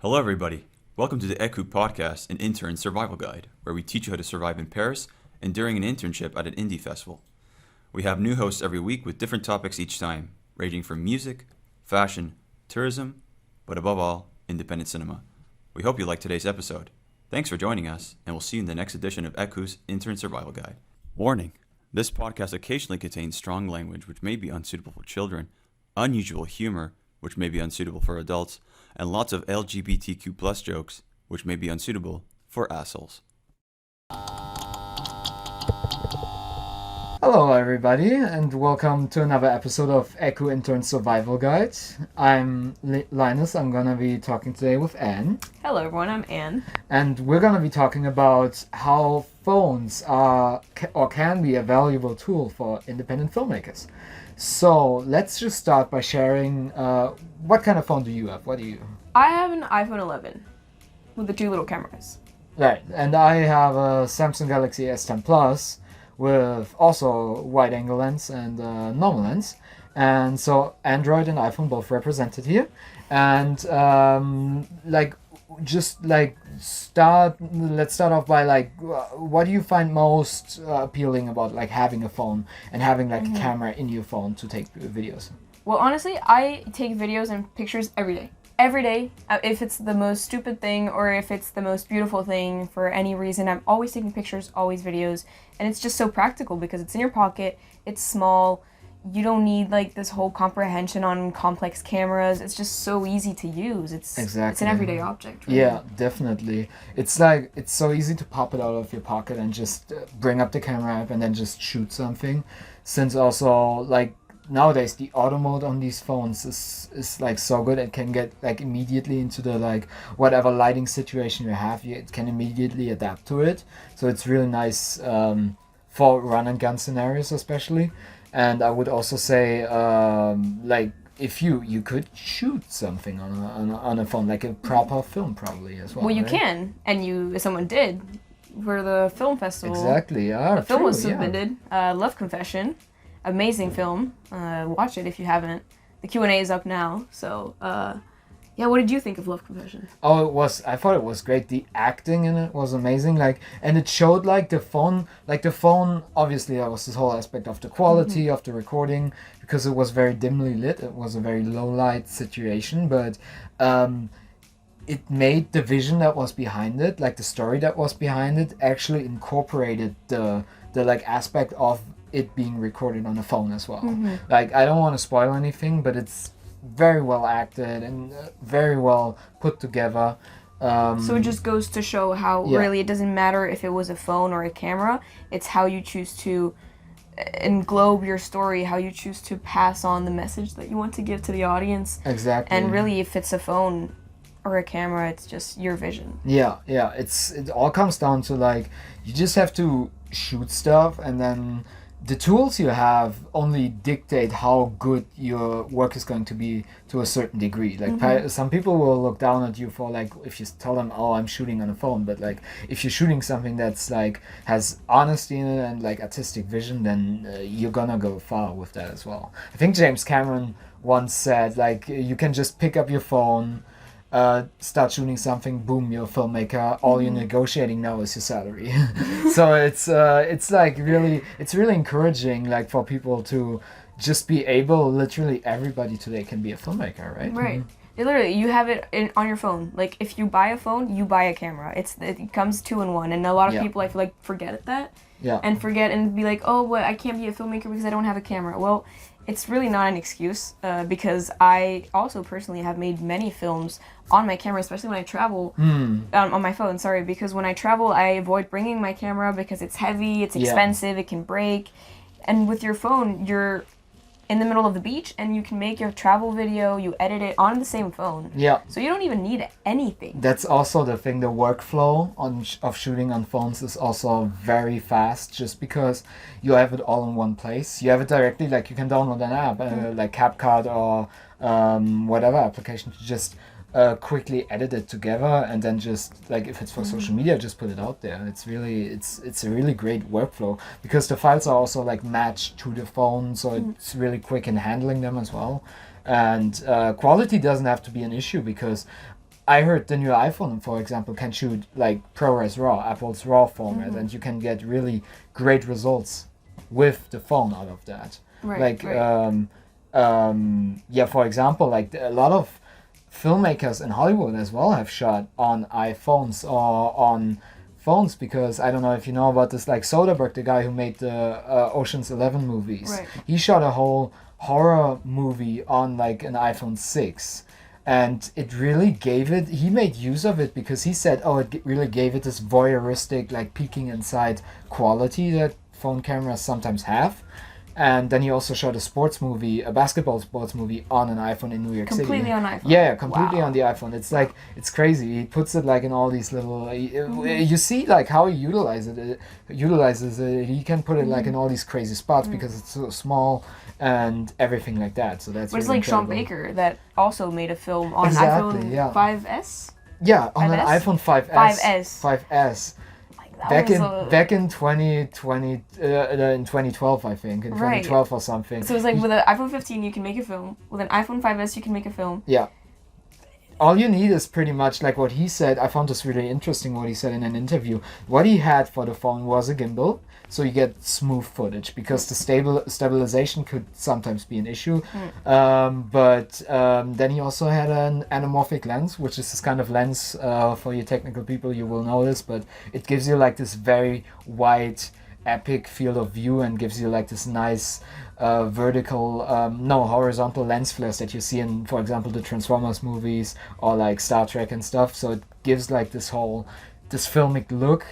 Hello, everybody. Welcome to the ÉISG podcast, an intern survival guide, where we teach you how to survive in Paris and during an internship at an indie festival. We have new hosts every week with different topics each time, ranging from music, fashion, tourism, but above all, independent cinema. We hope you like today's episode. Thanks for joining us, and we'll see you in the next edition of ÉISG's Intern Survival Guide. Warning: this podcast occasionally contains strong language which may be unsuitable for children, unusual humor which may be unsuitable for adults, and lots of LGBTQ plus jokes, which may be unsuitable for assholes. Hello everybody, and welcome to another episode of ÉISG Intern Survival Guide. I'm Linus. I'm gonna be talking today with Anne. Hello everyone, I'm Anne. And we're gonna be talking about how phones are or can be a valuable tool for independent filmmakers. So let's just start by sharing what kind of phone do you have? What do you? I have an iPhone 11 with the two little cameras. Right, and I have a Samsung Galaxy S10 Plus with also wide-angle lens and normal lens. And so Android and iPhone both represented here. And let's start off by what do you find most appealing about like having a phone and having like a camera in your phone to take videos? Well, honestly, I take videos and pictures every day. Every day, if it's the most stupid thing or if it's the most beautiful thing for any reason, I'm always taking pictures, always videos, and it's just so practical because it's in your pocket, it's small, you don't need like this whole comprehension on complex cameras. It's just so easy to use. It's an everyday object. Really. Yeah, definitely. It's like it's so easy to pop it out of your pocket and just bring up the camera app and then just shoot something. Since also like nowadays the auto mode on these phones is like so good. It can get like immediately into the like whatever lighting situation you have. It can immediately adapt to it. So it's really nice for run and gun scenarios especially. And I would also say, like, if you could shoot something on a phone, like a proper film probably as well. Well, you right? can, and someone did, for the film festival. Exactly, yeah. The film was submitted. Love Confession, amazing film. Watch it if you haven't. The Q&A is up now, so yeah, what did you think of Love Confession? Oh, I thought it was great. The acting in it was amazing. Like, and it showed like the phone, obviously there was this whole aspect of the quality of the recording because it was very dimly lit. It was a very low light situation, but it made the vision that was behind it, like the story that was behind it, actually incorporated the like aspect of it being recorded on a phone as well. Like, I don't want to spoil anything, but it's very well acted and very well put together. So it just goes to show how really it doesn't matter if it was a phone or a camera. It's how you choose to englobe your story, how you choose to pass on the message that you want to give to the audience. Exactly. And really, if it's a phone or a camera, it's just your vision. Yeah. It all comes down to like you just have to shoot stuff, and then the tools you have only dictate how good your work is going to be to a certain degree. Like some people will look down at you for like if you tell them, "Oh, I'm shooting on a phone," but like if you're shooting something that's like has honesty in it and like artistic vision, then you're gonna go far with that as well. I think James Cameron once said like you can just pick up your phone, start shooting something, boom, you're a filmmaker. All you're negotiating now is your salary. So it's like really, it's really encouraging like for people to just be able, literally everybody today can be a filmmaker, right? Right. Literally, you have it on your phone. Like if you buy a phone, you buy a camera. It comes 2 in 1, and a lot of people I feel like forget that. Yeah. And forget and be like, oh, well, I can't be a filmmaker because I don't have a camera. Well, it's really not an excuse because I also personally have made many films on my camera, especially when I travel on my phone. Sorry, because when I travel, I avoid bringing my camera because it's heavy, it's expensive, it can break. And with your phone, you're in the middle of the beach and you can make your travel video, you edit it on the same phone. Yeah. So you don't even need anything. That's also the thing. The workflow of shooting on phones is also very fast, just because you have it all in one place. You have it directly, like you can download an app, like CapCut or whatever application to just quickly edit it together, and then just like if it's for social media, just put it out there. It's a really great workflow because the files are also like matched to the phone, so it's really quick in handling them as well. And quality doesn't have to be an issue because I heard the new iPhone, for example, can shoot like ProRes RAW, Apple's RAW format, and you can get really great results with the phone out of that. Right, Yeah, for example, like a lot of filmmakers in Hollywood as well have shot on iPhones or on phones, because I don't know if you know about this, like Soderbergh, the guy who made the Ocean's 11 movies. Right. He shot a whole horror movie on like an iPhone 6. And it really gave it, he made use of it because he said, it really gave it this voyeuristic, like peeking inside quality that phone cameras sometimes have. And then he also shot a basketball sports movie on an iPhone in New York City. Completely on iPhone. Yeah, completely Wow. on the iPhone. It's like, it's crazy. He puts it like in all these little, you see like how he utilizes it. He can put it like in all these crazy spots because it's so small and everything like that. So that's But it's really like Sean incredible. Baker that also made a film on Exactly, iPhone yeah. 5S. Yeah, on an 5S? iPhone 5S. 5S. 5S. Like, that was Back in 2020, in 2012, I think, in Right. 2012 or something. So it's like with an iPhone 15 you can make a film. With an iPhone 5S you can make a film. Yeah. All you need is pretty much like what he said. I found this really interesting what he said in an interview. What he had for the phone was a gimbal, so you get smooth footage because the stabilization could sometimes be an issue. But then he also had an anamorphic lens, which is this kind of lens for you technical people, you will know this, but it gives you like this very wide, epic field of view and gives you like this nice horizontal lens flares that you see in, for example, the Transformers movies or like Star Trek and stuff. So it gives like this filmic look.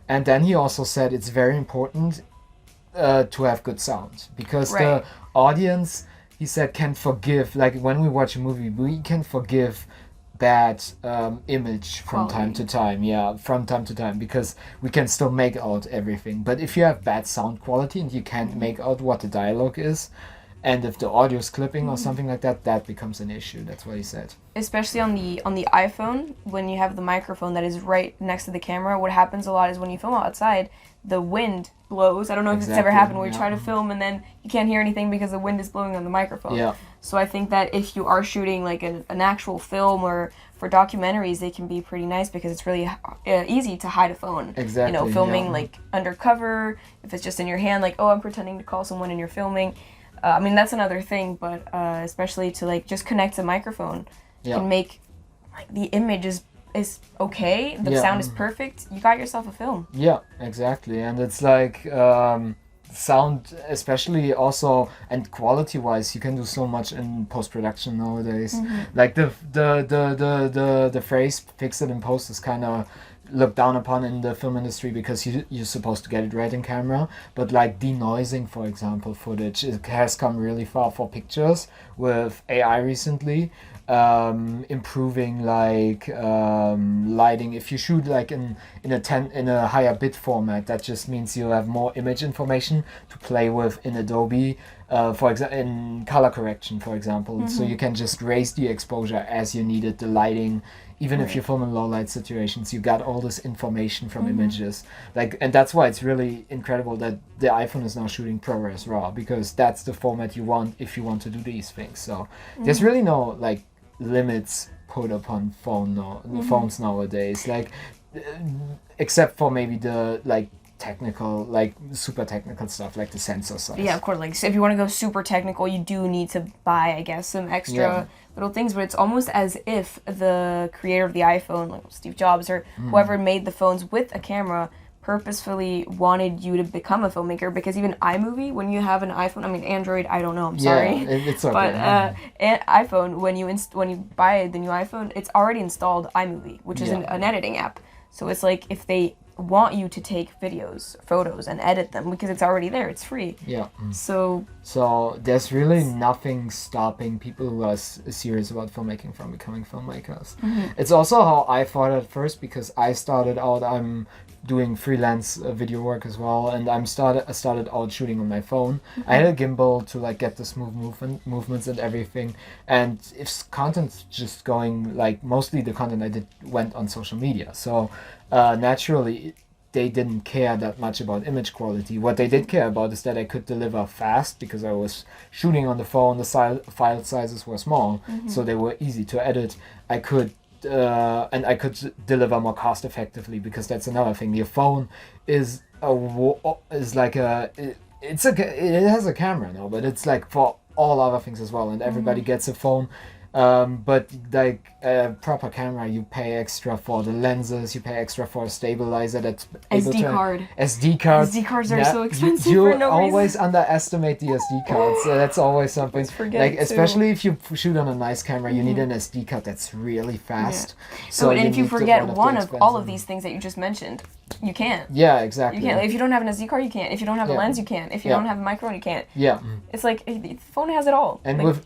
And then he also said it's very important to have good sound because Right. the audience, he said, can forgive, like when we watch a movie, we can forgive bad image from time to time, because we can still make out everything. But if you have bad sound quality and you can't make out what the dialogue is, and if the audio is clipping or something like that, that becomes an issue. That's what he said. Especially on the iPhone, when you have the microphone that is right next to the camera, what happens a lot is when you film outside, the wind blows. I don't know if it's ever Exactly, happened where you yeah. try to film and then you can't hear anything because the wind is blowing on the microphone. Yeah. So I think that if you are shooting like an actual film or for documentaries, they can be pretty nice because it's really easy to hide a phone. Exactly, You know, filming yeah. like undercover, if it's just in your hand, like, I'm pretending to call someone and you're filming. I mean, that's another thing, but especially to like just connect the microphone can make like the image is okay, the sound is perfect, you got yourself a film. Yeah, exactly. And it's like sound, especially also, and quality wise, you can do so much in post-production nowadays. Like the phrase "fix it in post" is kind of looked down upon in the film industry because you're supposed to get it right in camera, but like denoising, for example, footage, it has come really far for pictures with AI recently. Improving like lighting. If you shoot like in a higher bit format, that just means you have more image information to play with in Adobe. For example, in color correction, for example, so you can just raise the exposure as you need it. The lighting, even if you film in low light situations, you got all this information from images. Like, and that's why it's really incredible that the iPhone is now shooting ProRes RAW, because that's the format you want if you want to do these things. So there's really no like limits put upon phones nowadays, like except for maybe the like technical, like super technical stuff like the sensor size. Yeah, of course, like so if you want to go super technical, you do need to buy, I guess, some extra little things, but it's almost as if the creator of the iPhone, like Steve Jobs or whoever made the phones with a camera, purposefully wanted you to become a filmmaker, because even iMovie, when you have an iPhone, I mean Android, I don't know, I'm sorry, it's okay. but iPhone, when you buy the new iPhone, it's already installed iMovie, which is an editing app. So it's like if they want you to take videos, photos, and edit them because it's already there, it's free. Yeah. So there's really nothing stopping people who are serious about filmmaking from becoming filmmakers. It's also how I thought at first, because I started out, I'm doing freelance video work as well, and I started out shooting on my phone. I had a gimbal to like get the smooth movements and everything, and if content's just going, like mostly the content I did went on social media, so naturally they didn't care that much about image quality. What they did care about is that I could deliver fast, because I was shooting on the phone, the file sizes were small, so they were easy to edit. I could and I could deliver more cost effectively, because that's another thing. Your phone is like it has a camera now, but it's like for all other things as well, and everybody gets a phone. But like a proper camera, you pay extra for the lenses, you pay extra for a stabilizer that's able SD to card. SD cards. SD cards are so expensive You for no always reason. underestimate the SD cards. That's always something. Always forget Like it, too. especially if you shoot on a nice camera, you need an SD card that's really fast. So, and if you need forget the one of all of expensive- these things that you just mentioned, you can't. Yeah, exactly. You can't. If you don't have an SD card, you can't. If you don't have a Yeah. lens, you can't. If you Yeah. don't have a microphone, you can't. Yeah. It's like the phone has it all. And Like,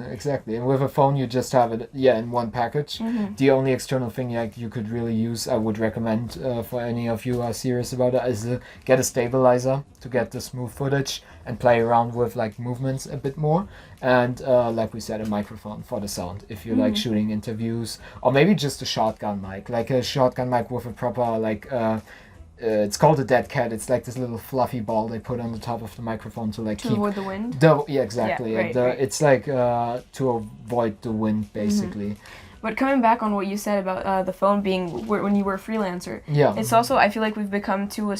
exactly. And with a phone, you just have it, in one package. The only external thing like you could really use, I would recommend for any of you who are serious about it, is get a stabilizer to get the smooth footage and play around with like movements a bit more. And like we said, a microphone for the sound if you like shooting interviews, or maybe just a shotgun mic, like a shotgun mic with a proper like. It's called a dead cat. It's like this little fluffy ball they put on the top of the microphone to like to keep avoid the wind. yeah, exactly. Yeah, right, And, right. It's like to avoid the wind, basically. But coming back on what you said about the phone being when you were a freelancer, Yeah. it's also, I feel like we've become to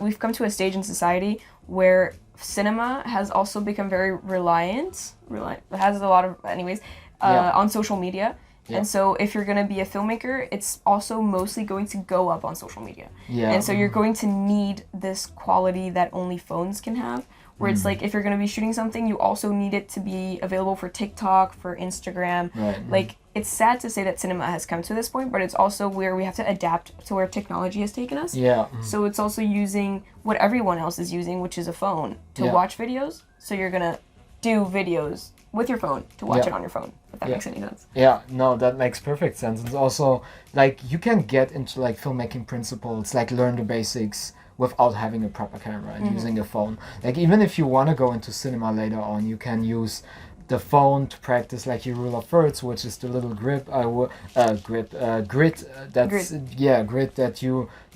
we've come to a stage in society where cinema has also become very reliant. It has a lot of anyways Yeah. on social media. Yeah. And so if you're going to be a filmmaker, it's also mostly going to go up on social media. Yeah. And so you're going to need this quality that only phones can have. Where it's like, if you're going to be shooting something, you also need it to be available for TikTok, for Instagram. Right. Like, it's sad to say that cinema has come to this point, but it's also where we have to adapt to where technology has taken us. Yeah. So it's also using what everyone else is using, which is a phone, to Yeah. watch videos. So you're going to do videos with your phone to watch Yeah. it on your phone, if that Yeah. makes any sense. Yeah, no, that makes perfect sense. It's also like you can get into like filmmaking principles, like learn the basics without having a proper camera and using a phone. Like even if you want to go into cinema later on, you can use the phone to practice like your rule of thirds, which is the little grid. That's grid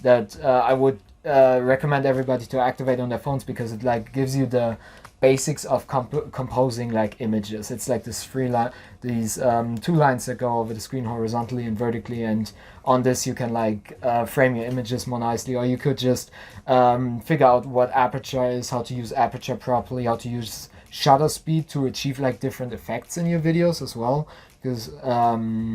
that I would recommend everybody to activate on their phones, because it like gives you the basics of composing like images. It's like this these two lines that go over the screen horizontally and vertically, and on this you can like frame your images more nicely, or you could just figure out what aperture is, how to use aperture properly, how to use shutter speed to achieve like different effects in your videos as well, because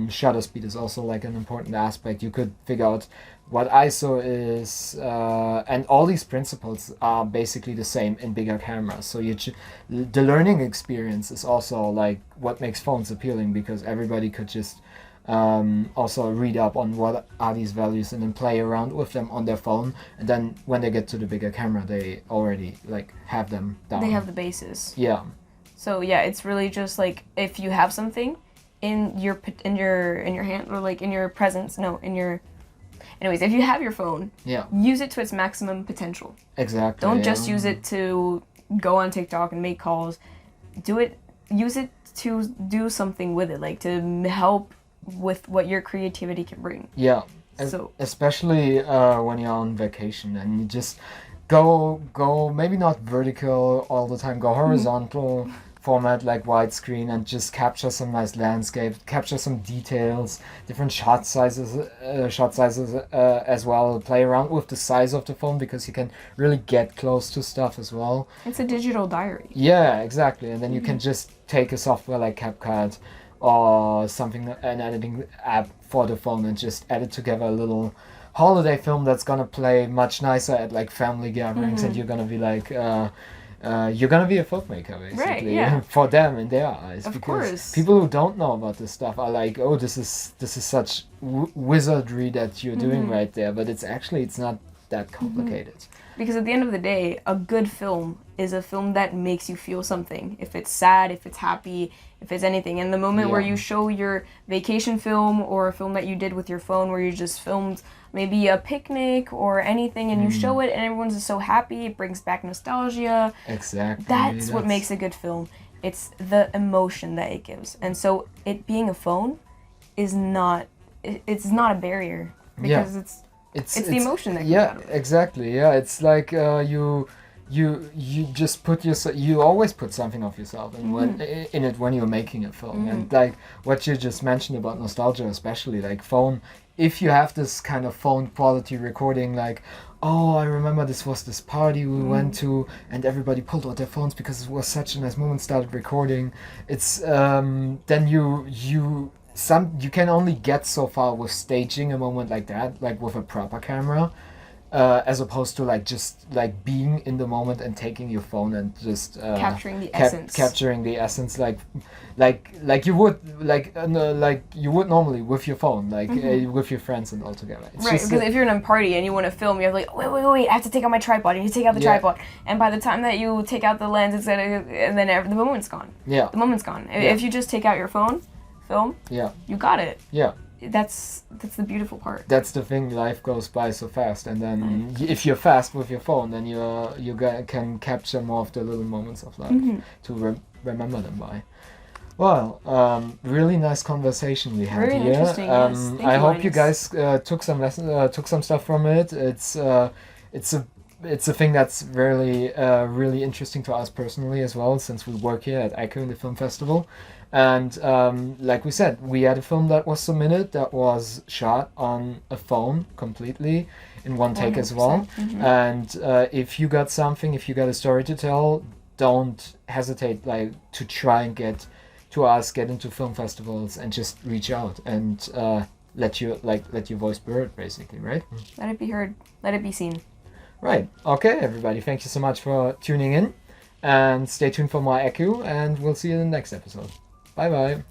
shutter speed is also like an important aspect. You could figure out what ISO is, and all these principles are basically the same in bigger cameras. So the learning experience is also like what makes phones appealing, because everybody could just also read up on what are these values and then play around with them on their phone, and then when they get to the bigger camera, they already like have them down. They have the basis. Yeah. So yeah, it's really just like if you have something in your hand, or like in your presence. No, in your. Anyways, if you have your phone, Yeah. use it to its maximum potential. Exactly. Don't just use it to go on TikTok and make calls. Use it to do something with it, like to help with what your creativity can bring. Yeah. So Especially when you're on vacation and you just go maybe not vertical all the time, go horizontal format like widescreen, and just capture some nice landscape, capture some details, different shot sizes as well. Play around with the size of the phone, because you can really get close to stuff as well. it's a digital diary. Yeah, exactly. And then you can just take a software like CapCut or something, an editing app for the phone, and just edit together a little holiday film that's gonna play much nicer at like family gatherings, and you're gonna be like you're gonna be a filmmaker basically. Right, yeah. For them in their eyes. Of Because course. people who don't know about this stuff are like, oh, this is such wizardry that you're doing right there, but it's not that complicated. Because at the end of the day, a good film is a film that makes you feel something. If it's sad, if it's happy, if it's anything. And the moment where Yeah. you show your vacation film, or a film that you did with your phone where you just filmed maybe a picnic or anything, and you show it and everyone's just so happy, it brings back nostalgia. Exactly. That's what makes a good film. It's the emotion that it gives. And so it being a phone is not a barrier, because it's the emotion that comes out of it. Exactly. Yeah, it's like you just put yourself. You always put something of yourself in it when you're making a film. And like what you just mentioned about nostalgia, especially like phone. If you have this kind of phone quality recording, like, oh, I remember this was this party we went to, and everybody pulled out their phones because it was such a nice moment. Started recording. It's then you can only get so far with staging a moment like that, like with a proper camera. As opposed to like just like being in the moment and taking your phone and just capturing the essence. Capturing the essence, like you would normally with your phone, like with your friends and all together. It's right, because if you're in a party and you want to film, you have like wait, I have to take out my tripod. And you take out the tripod, and by the time that you take out the lens, and then the moment's gone. Yeah, the moment's gone. If you just take out your phone, film. Yeah, you got it. Yeah. That's the beautiful part. That's the thing. Life goes by so fast, and then if you're fast with your phone, then you can capture more of the little moments of life to remember them by. Well, really nice conversation we had Very here. Interesting. Yes. Thank I you, hope Linus. you guys took some stuff from it. It's a thing that's really interesting to us personally as well, since we work here at ECHO in the film festival. And like we said, we had a film that was submitted that was shot on a phone completely in one take as well. And if you got a story to tell, don't hesitate to try and get into film festivals and just reach out and let your voice be heard, basically, right? Let it be heard. Let it be seen. Right. Okay, everybody. Thank you so much for tuning in, and stay tuned for more ECHO, and we'll see you in the next episode. Bye bye.